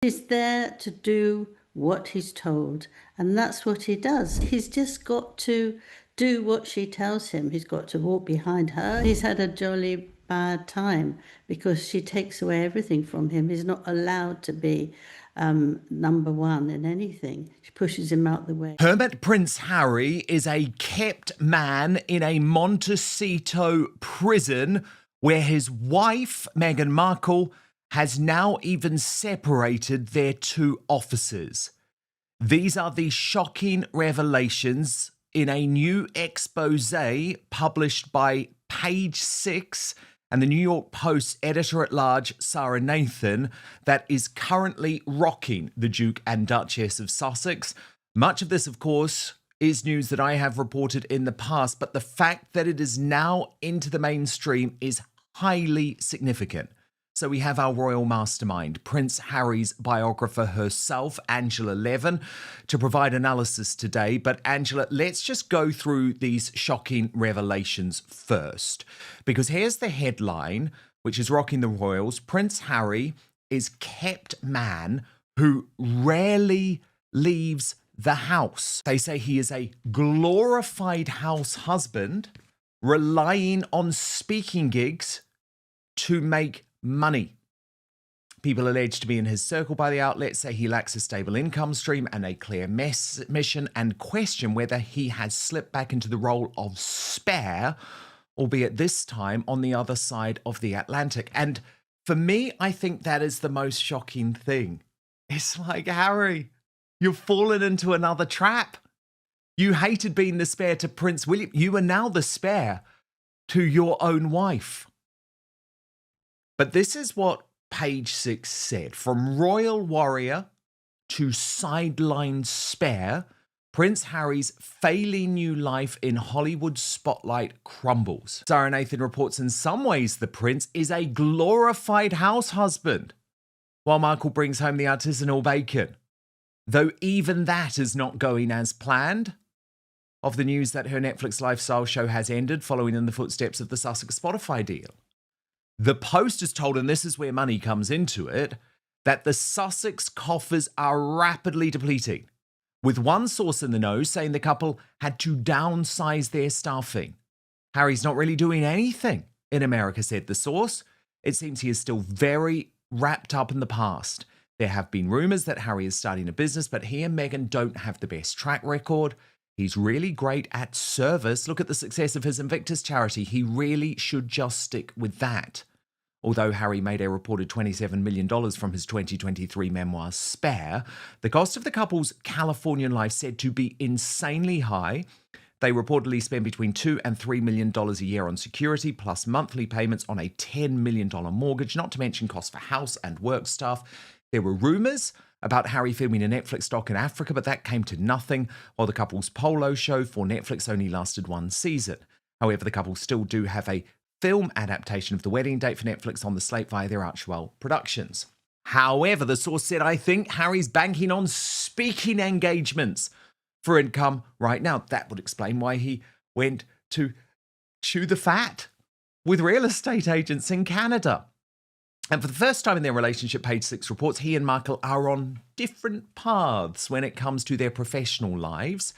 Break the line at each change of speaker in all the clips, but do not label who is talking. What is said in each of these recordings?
He's there to do what he's told, and that's what he does. He's just got to do what she tells him. He's got to walk behind her. He's had a jolly bad time because she takes away everything from him. He's not allowed to be number one in anything. She pushes him out the way.
Hermit Prince Harry is a kept man in a Montecito prison where his wife, Meghan Markle, has now even separated their two officers. These are the shocking revelations in a new expose published by Page Six and the New York Post editor-at-large, Sarah Nathan, that is currently rocking the Duke and Duchess of Sussex. Much of this, of course, is news that I have reported in the past, but the fact that it is now into the mainstream is highly significant. So we have our royal mastermind, Prince Harry's biographer herself, Angela Levin, to provide analysis today. But Angela, let's just go through these shocking revelations first, because here's the headline, which is rocking the royals. Prince Harry is kept man who rarely leaves the house. They say he is a glorified house husband, relying on speaking gigs to make money. People alleged to be in his circle by the outlet say he lacks a stable income stream and a clear mission, and question whether he has slipped back into the role of spare, albeit this time on the other side of the Atlantic. And for me, I think that is the most shocking thing. It's like, Harry, you've fallen into another trap. You hated being the spare to Prince William. You are now the spare to your own wife. But this is what Page Six said. From royal warrior to sidelined spare, Prince Harry's failing new life in Hollywood spotlight crumbles. Sarah Nathan reports in some ways the prince is a glorified house husband, while Markle brings home the artisanal bacon. Though even that is not going as planned. Of the news that her Netflix lifestyle show has ended, following in the footsteps of the Sussex Spotify deal. The Post is told, and this is where money comes into it, that the Sussex coffers are rapidly depleting, with one source in the know saying the couple had to downsize their staffing. Harry's not really doing anything in America, said the source. It seems he is still very wrapped up in the past. There have been rumours that Harry is starting a business, but he and Meghan don't have the best track record. He's really great at service. Look at the success of his Invictus charity. He really should just stick with that. Although Harry made a reported $27 million from his 2023 memoir, Spare, the cost of the couple's Californian life said to be insanely high. They reportedly spend between $2 and $3 million a year on security, plus monthly payments on a $10 million mortgage, not to mention costs for house and work staff. There were rumours about Harry filming a Netflix doc in Africa, but that came to nothing, while the couple's polo show for Netflix only lasted one season. However, the couple still do have a film adaptation of The Wedding Date for Netflix on the slate via their Archwell Productions. However, the source said, I think Harry's banking on speaking engagements for income right now. That would explain why he went to chew the fat with real estate agents in Canada. And for the first time in their relationship, Page Six reports he and Markle are on different paths when it comes to their professional lives.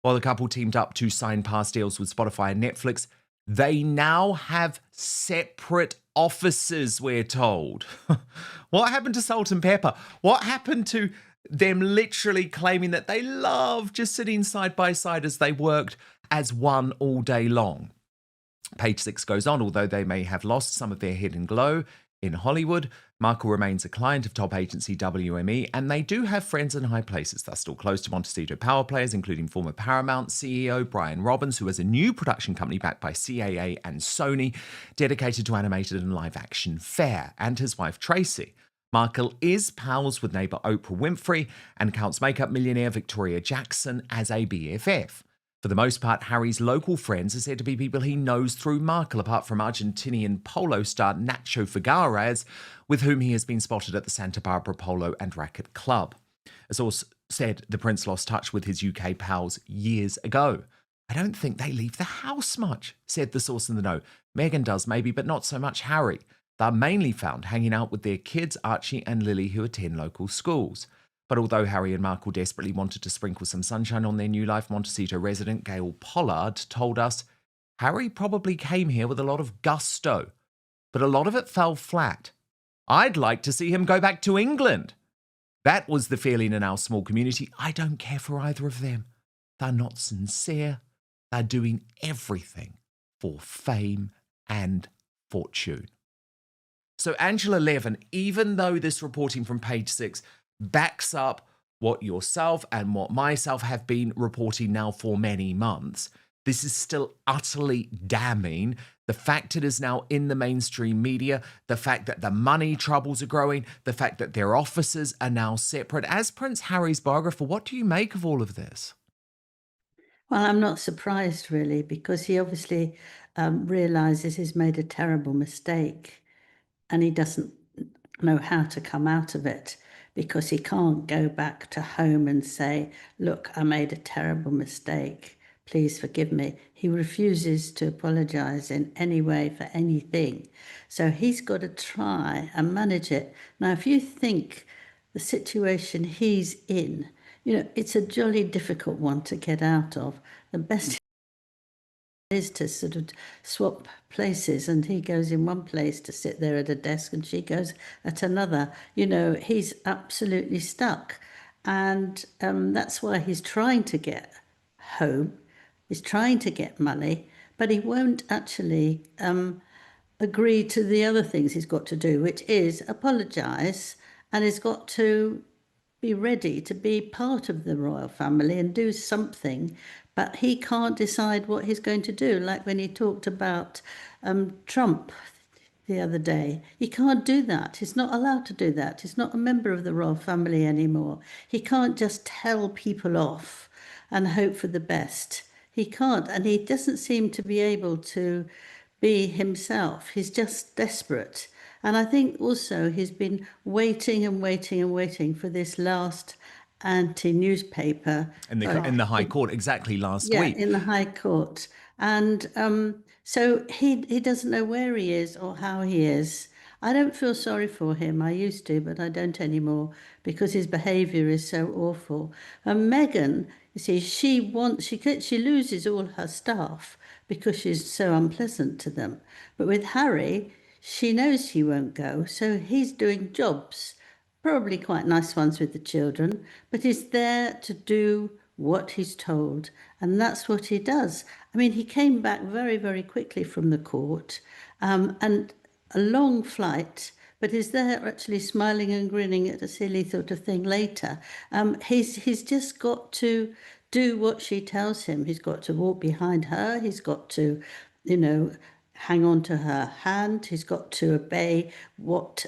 While the couple teamed up to sign past deals with Spotify and Netflix, they now have separate offices, we're told. What happened to Salt and Pepper? What happened to them literally claiming that they love just sitting side by side as they worked as one all day long? Page Six goes on, although they may have lost some of their hidden glow in Hollywood, Markle remains a client of top agency WME, and they do have friends in high places. They're still close to Montecito power players, including former Paramount CEO Brian Robbins, who has a new production company backed by CAA and Sony, dedicated to animated and live-action fare, and his wife Tracy. Markle is pals with neighbour Oprah Winfrey and counts makeup millionaire Victoria Jackson as a BFF. For the most part, Harry's local friends are said to be people he knows through Markle, apart from Argentinian polo star Nacho Figueras, with whom he has been spotted at the Santa Barbara Polo and Racquet Club. A source said the prince lost touch with his UK pals years ago. I don't think they leave the house much, said the source in the know. Meghan does maybe, but not so much Harry. They're mainly found hanging out with their kids, Archie and Lily, who attend local schools. But although Harry and Markle desperately wanted to sprinkle some sunshine on their new life, Montecito resident Gail Pollard told us Harry probably came here with a lot of gusto, but a lot of it fell flat. I'd like to see him go back to England. That was the feeling in our small community. I don't care for either of them. They're not sincere. They're doing everything for fame and fortune. So Angela Levin, even though this reporting from Page Six backs up what yourself and what myself have been reporting now for many months, this is still utterly damning. The fact it is now in the mainstream media, the fact that the money troubles are growing, the fact that their offices are now separate. As Prince Harry's biographer, what do you make of all of this?
Well, I'm not surprised really, because he obviously realizes he's made a terrible mistake and he doesn't know how to come out of it, because he can't go back to home and say, look, I made a terrible mistake. Please forgive me. He refuses to apologize in any way for anything. So he's got to try and manage it. Now, if you think the situation he's in, it's a jolly difficult one to get out of. The best is to sort of swap places, and he goes in one place to sit there at a desk and she goes at another. He's absolutely stuck. And that's why he's trying to get home. He's trying to get money, but he won't actually agree to the other things he's got to do, which is apologise, and he's got to be ready to be part of the royal family and do something, but he can't decide what he's going to do. Like when he talked about Trump the other day, he can't do that. He's not allowed to do that. He's not a member of the royal family anymore. He can't just tell people off and hope for the best. He can't, and he doesn't seem to be able to be himself. He's just desperate. And I think also he's been waiting and waiting and waiting for this last anti-newspaper.
In the High Court, exactly last
Yeah,
week.
in the High Court. And so he doesn't know where he is or how he is. I don't feel sorry for him. I used to, but I don't anymore, because his behaviour is so awful. And Meghan, you see, she loses all her staff because she's so unpleasant to them. But with Harry, she knows he won't go, so he's doing jobs, probably quite nice ones with the children, but he's there to do what he's told, and that's what he does. I mean, he came back very, very quickly from the court, and a long flight, but is there actually smiling and grinning at a silly sort of thing later. He's just got to do what she tells him. He's got to walk behind her. He's got to, you know, hang on to her hand. He's got to obey what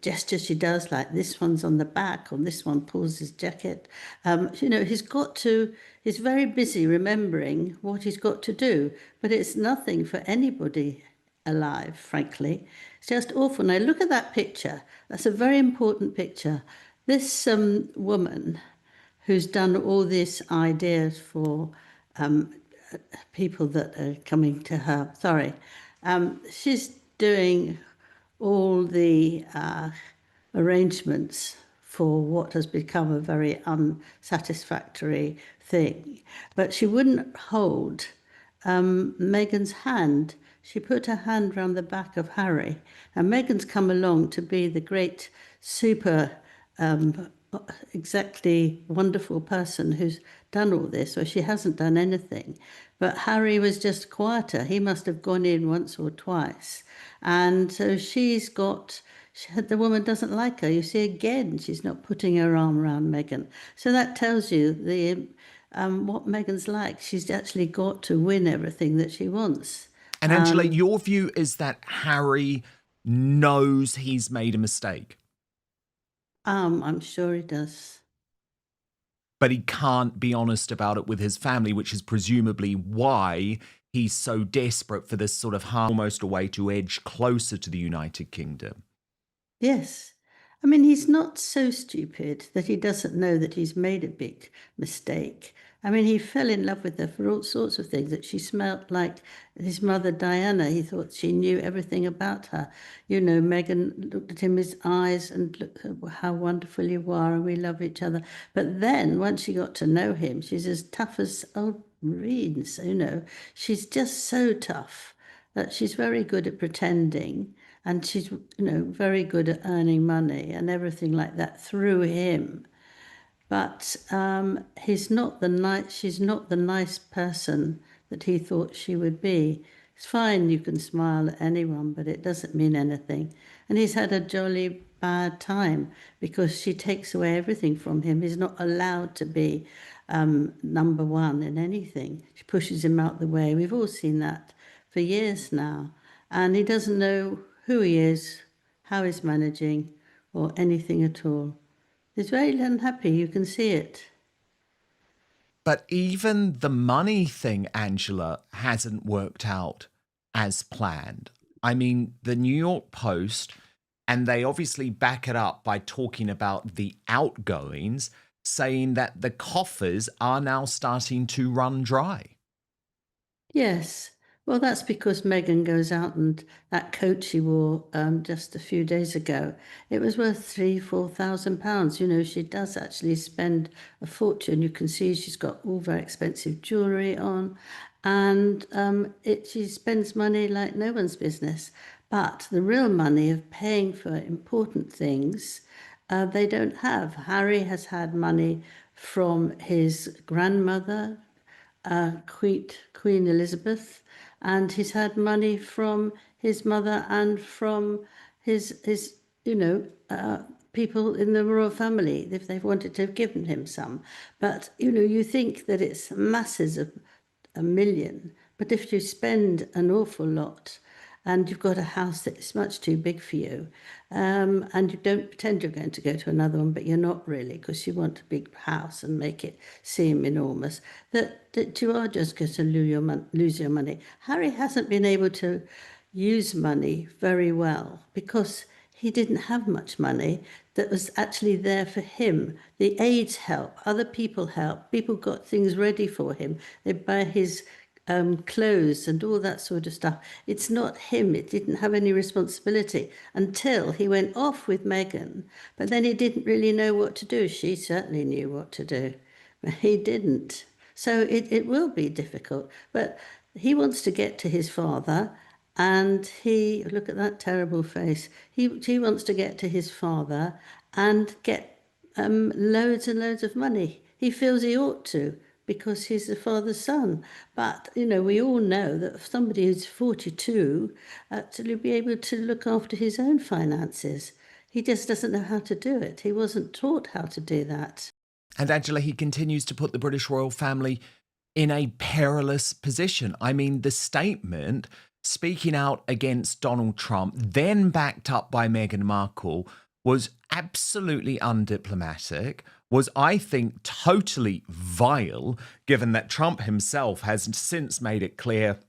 gesture she does, like this one's on the back, or this one pulls his jacket. He's very busy remembering what he's got to do, but it's nothing for anybody alive, frankly. It's just awful. Now, look at that picture. That's a very important picture. This woman who's done all these ideas for people that are coming to her. Sorry. She's doing all the arrangements for what has become a very unsatisfactory thing. But she wouldn't hold Meghan's hand. She put her hand round the back of Harry. And Meghan's come along to be the great super exactly wonderful person who's done all this, or she hasn't done anything. But Harry was just quieter. He must have gone in once or twice. And so the woman doesn't like her. You see, again, she's not putting her arm around Meghan. So that tells you what Meghan's like. She's actually got to win everything that she wants.
And Angela, your view is that Harry knows he's made a mistake,
I'm sure he does.
but he can't be honest about it with his family, which is presumably why he's so desperate for this sort of almost a way to edge closer to the United Kingdom.
Yes. I mean, he's not so stupid that he doesn't know that he's made a big mistake. I mean, he fell in love with her for all sorts of things, that she smelt like his mother Diana. He thought she knew everything about her. You know, Meghan looked at him, his eyes, and looked at how wonderful you are, and we love each other. But then, once she got to know him, she's as tough as old reeds, you know. She's just so tough that she's very good at pretending, and she's, very good at earning money and everything like that through him. But she's not the nice person that he thought she would be. It's fine, you can smile at anyone, but it doesn't mean anything. And he's had a jolly bad time because she takes away everything from him. He's not allowed to be number one in anything. She pushes him out the way. We've all seen that for years now. And he doesn't know who he is, how he's managing, or anything at all. He's very unhappy, you can see it.
But even the money thing, Angela, hasn't worked out as planned. I mean, the New York Post, and they obviously back it up by talking about the outgoings, saying that the coffers are now starting to run dry.
Yes. Well, that's because Meghan goes out, and that coat she wore just a few days ago, it was worth £3,000, 4,000. You know, she does actually spend a fortune. You can see she's got all very expensive jewellery on, and she spends money like no one's business. But the real money of paying for important things, they don't have. Harry has had money from his grandmother, Queen Elizabeth, and he's had money from his mother and from his people in the royal family if they've wanted to have given him some. But you think that it's masses of a million, but if you spend an awful lot and you've got a house that's much too big for you, and you don't pretend you're going to go to another one, but you're not really, because you want a big house and make it seem enormous, that you are just going to lose your money. Harry hasn't been able to use money very well because he didn't have much money that was actually there for him. The aides help, other people help, people got things ready for him. They buy his clothes and all that sort of stuff. It's not him. It didn't have any responsibility until he went off with Meghan. But then he didn't really know what to do. She certainly knew what to do, but he didn't. So it will be difficult. But he wants to get to his father, and look at that terrible face. He wants to get to his father and get loads and loads of money. He feels he ought to because he's the father's son. But, we all know that if somebody who's 42 actually be able to look after his own finances. He just doesn't know how to do it. He wasn't taught how to do that.
And Angela, he continues to put the British royal family in a perilous position. I mean, the statement speaking out against Donald Trump, then backed up by Meghan Markle, was absolutely undiplomatic, was, I think, totally vile, given that Trump himself has since made it clear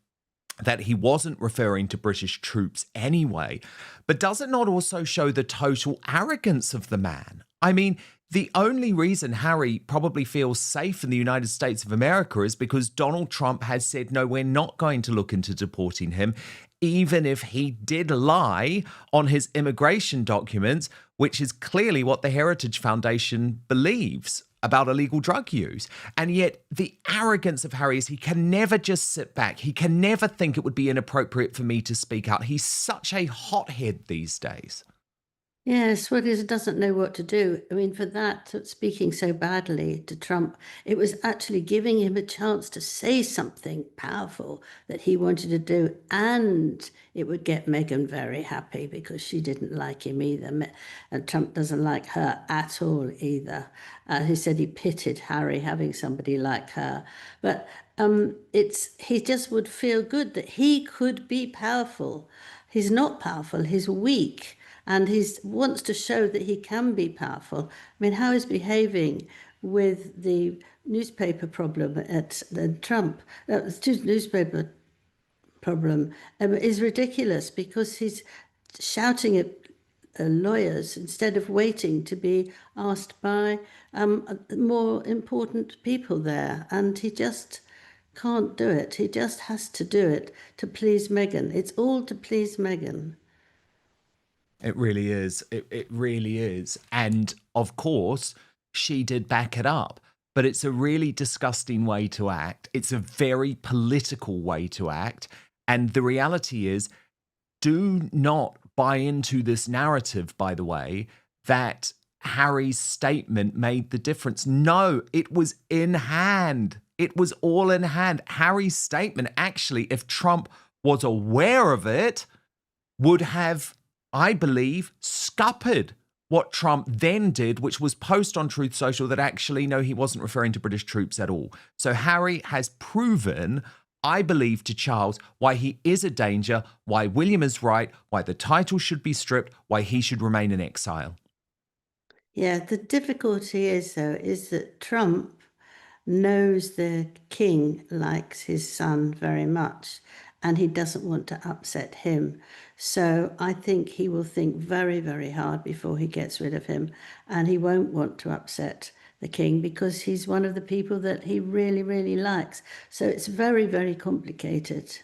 that he wasn't referring to British troops anyway. But does it not also show the total arrogance of the man? I mean, the only reason Harry probably feels safe in the United States of America is because Donald Trump has said, no, we're not going to look into deporting him, even if he did lie on his immigration documents, which is clearly what the Heritage Foundation believes about illegal drug use. And yet the arrogance of Harry is he can never just sit back. He can never think it would be inappropriate for me to speak out. He's such a hothead these days.
Yes, well, he doesn't know what to do. I mean, for that, speaking so badly to Trump, it was actually giving him a chance to say something powerful that he wanted to do. And it would get Meghan very happy because she didn't like him either. And Trump doesn't like her at all either. He said he pitied Harry having somebody like her. But he just would feel good that he could be powerful. He's not powerful, he's weak. And he wants to show that he can be powerful. I mean, how he's behaving with the newspaper problem at Trump, newspaper problem is ridiculous because he's shouting at lawyers instead of waiting to be asked by more important people there. And he just can't do it. He just has to do it to please Meghan. It's all to please Meghan.
It really is. It really is. And of course, she did back it up. But it's a really disgusting way to act. It's a very political way to act. And the reality is, do not buy into this narrative, by the way, that Harry's statement made the difference. No, it was in hand. It was all in hand. Harry's statement, actually, if Trump was aware of it, would have, I believe, scuppered what Trump then did, which was post on Truth Social that actually, no, he wasn't referring to British troops at all. So Harry has proven, I believe, to Charles why he is a danger, why William is right, why the title should be stripped, why he should remain in exile.
Yeah, the difficulty is, though, is that Trump knows the king likes his son very much and he doesn't want to upset him. So I think he will think very, very hard before he gets rid of him, and he won't want to upset the king because he's one of the people that he really, really likes. So it's very, very complicated.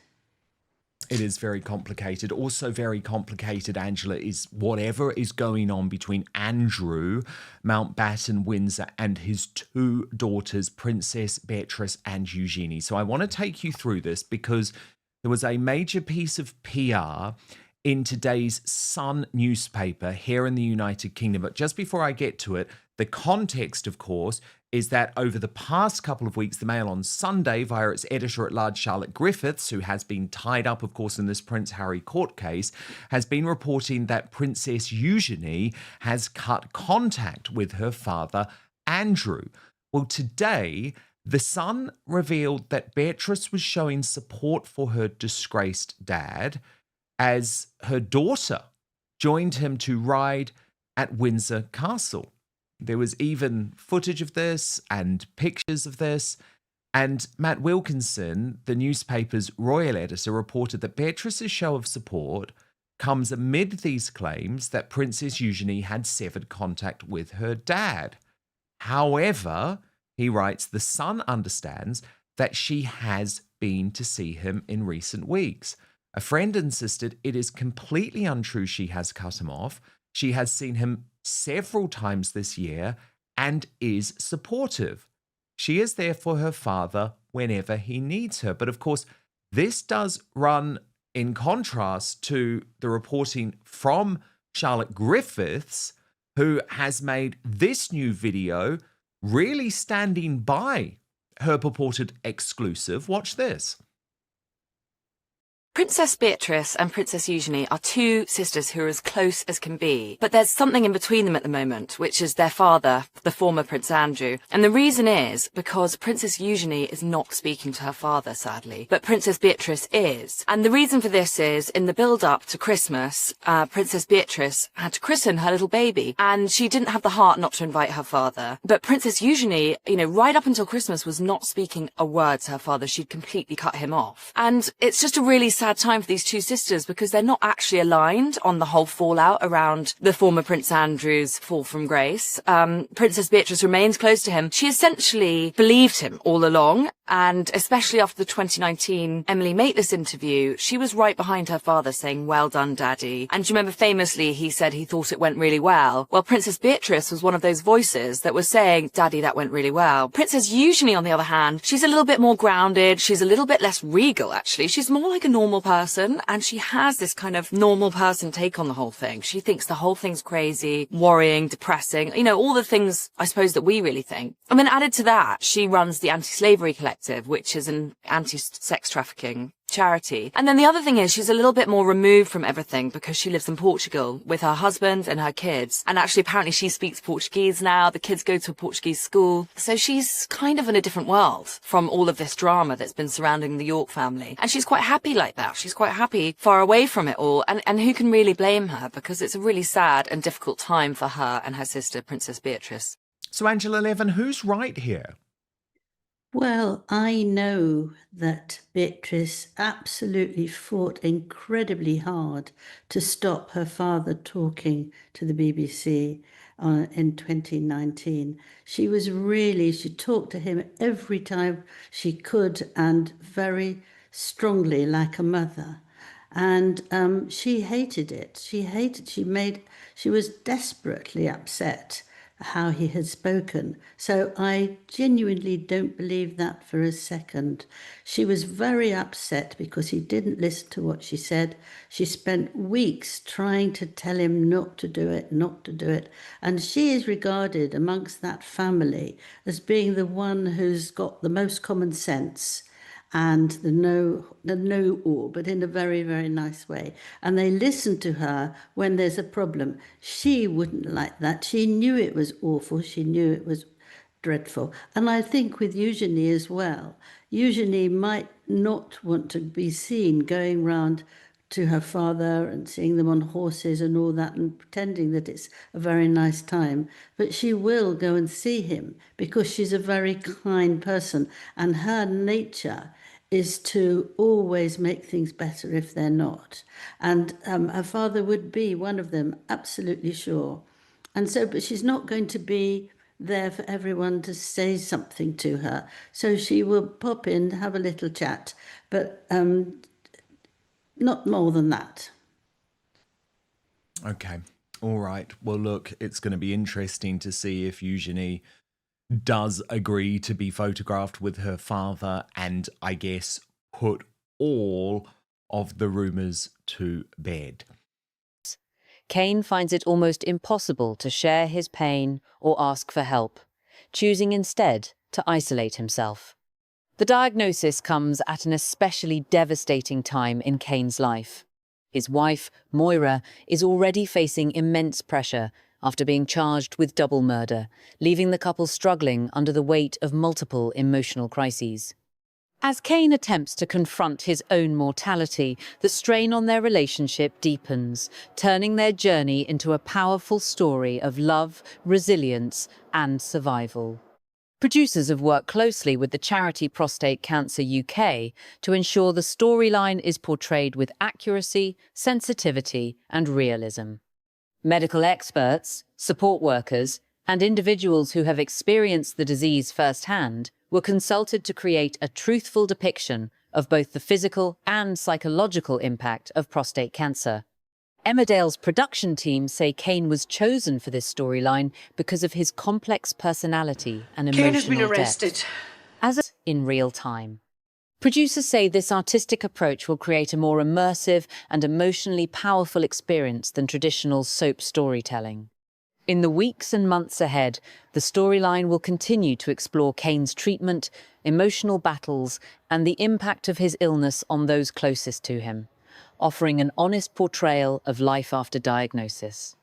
It is very complicated. Also very complicated, Angela, is whatever is going on between Andrew Mountbatten Windsor and his two daughters, Princess Beatrice and Eugenie. So I want to take you through this because there was a major piece of PR in today's Sun newspaper here in the United Kingdom. But just before I get to it, the context, of course, is that over the past couple of weeks, the Mail on Sunday, via its editor-at-large Charlotte Griffiths, who has been tied up, of course, in this Prince Harry court case, has been reporting that Princess Eugenie has cut contact with her father, Andrew. Well, today, the Sun revealed that Beatrice was showing support for her disgraced dad as her daughter joined him to ride at Windsor Castle. There was even footage of this and pictures of this. And Matt Wilkinson, the newspaper's royal editor, reported that Beatrice's show of support comes amid these claims that Princess Eugenie had severed contact with her dad. However, he writes, the Sun understands that she has been to see him in recent weeks. A friend insisted it is completely untrue she has cut him off. She has seen him several times this year and is supportive. She is there for her father whenever he needs her. But of course, this does run in contrast to the reporting from Charlotte Griffiths, who has made this new video really standing by her purported exclusive. Watch this.
Princess Beatrice and Princess Eugenie are two sisters who are as close as can be, but there's something in between them at the moment, which is their father, the former Prince Andrew. And the reason is because Princess Eugenie is not speaking to her father, sadly, but Princess Beatrice is. And the reason for this is, in the build-up to Christmas, Princess Beatrice had to christen her little baby, and she didn't have the heart not to invite her father. But Princess Eugenie, right up until Christmas, was not speaking a word to her father. She'd completely cut him off. And it's just a really sad time for these two sisters because they're not actually aligned on the whole fallout around the former Prince Andrew's fall from grace. Princess Beatrice remains close to him. She essentially believed him all along, and especially after the 2019 Emily Maitlis interview, she was right behind her father saying, "Well done, Daddy." And do you remember famously he said he thought it went really well? Well, Princess Beatrice was one of those voices that was saying, "Daddy, that went really well." Princess Eugenie, on the other hand, she's a little bit more grounded. She's a little bit less regal, actually. She's more like a normal person, and she has this kind of normal person take on the whole thing. She thinks the whole thing's crazy, worrying, depressing, all the things, I suppose, that we really think. And then added to that, she runs the Anti-Slavery Collective, which is an anti-sex trafficking charity. And then the other thing is she's a little bit more removed from everything because she lives in Portugal with her husband and her kids. And actually, apparently she speaks Portuguese now. The kids go to a Portuguese school. So she's kind of in a different world from all of this drama that's been surrounding the York family. And she's quite happy like that. She's quite happy far away from it all. And who can really blame her? Because it's a really sad and difficult time for her and her sister, Princess Beatrice.
So, Angela Levin, who's right here?
Well, I know that Beatrice absolutely fought incredibly hard to stop her father talking to the BBC in 2019. She talked to him every time she could and very strongly, like a mother. And she hated it. She was desperately upset how he had spoken. So I genuinely don't believe that for a second. She was very upset because he didn't listen to what she said. She spent weeks trying to tell him not to do it, not to do it. And she is regarded amongst that family as being the one who's got the most common sense and the know-all, but in a very, very nice way. And they listen to her when there's a problem. She wouldn't like that. She knew it was awful. She knew it was dreadful. And I think with Eugenie as well, Eugenie might not want to be seen going round to her father and seeing them on horses and all that and pretending that it's a very nice time. But she will go and see him because she's a very kind person and her nature is to always make things better if they're not. And her father would be one of them, absolutely sure. And so, but she's not going to be there for everyone to say something to her. So she will pop in, have a little chat, but not more than that.
Okay. All right. Well, look, it's going to be interesting to see if Eugenie does agree to be photographed with her father and, I guess, put all of the rumours to bed.
Kane finds it almost impossible to share his pain or ask for help, choosing instead to isolate himself. The diagnosis comes at an especially devastating time in Kane's life. His wife, Moira, is already facing immense pressure after being charged with double murder, leaving the couple struggling under the weight of multiple emotional crises. As Kane attempts to confront his own mortality, the strain on their relationship deepens, turning their journey into a powerful story of love, resilience, and survival. Producers have worked closely with the charity Prostate Cancer UK to ensure the storyline is portrayed with accuracy, sensitivity, and realism. Medical experts, support workers, and individuals who have experienced the disease firsthand were consulted to create a truthful depiction of both the physical and psychological impact of prostate cancer. Emmerdale's production team say Kane was chosen for this storyline because of his complex personality and emotional
Kane has been arrested.
depth, as in real time. Producers say this artistic approach will create a more immersive and emotionally powerful experience than traditional soap storytelling. In the weeks and months ahead, the storyline will continue to explore Kane's treatment, emotional battles, and the impact of his illness on those closest to him, offering an honest portrayal of life after diagnosis.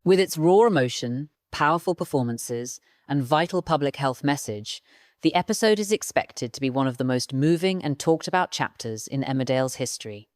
With its raw emotion, powerful performances, and vital public health message, the episode is expected to be one of the most moving and talked about chapters in Emmerdale's history.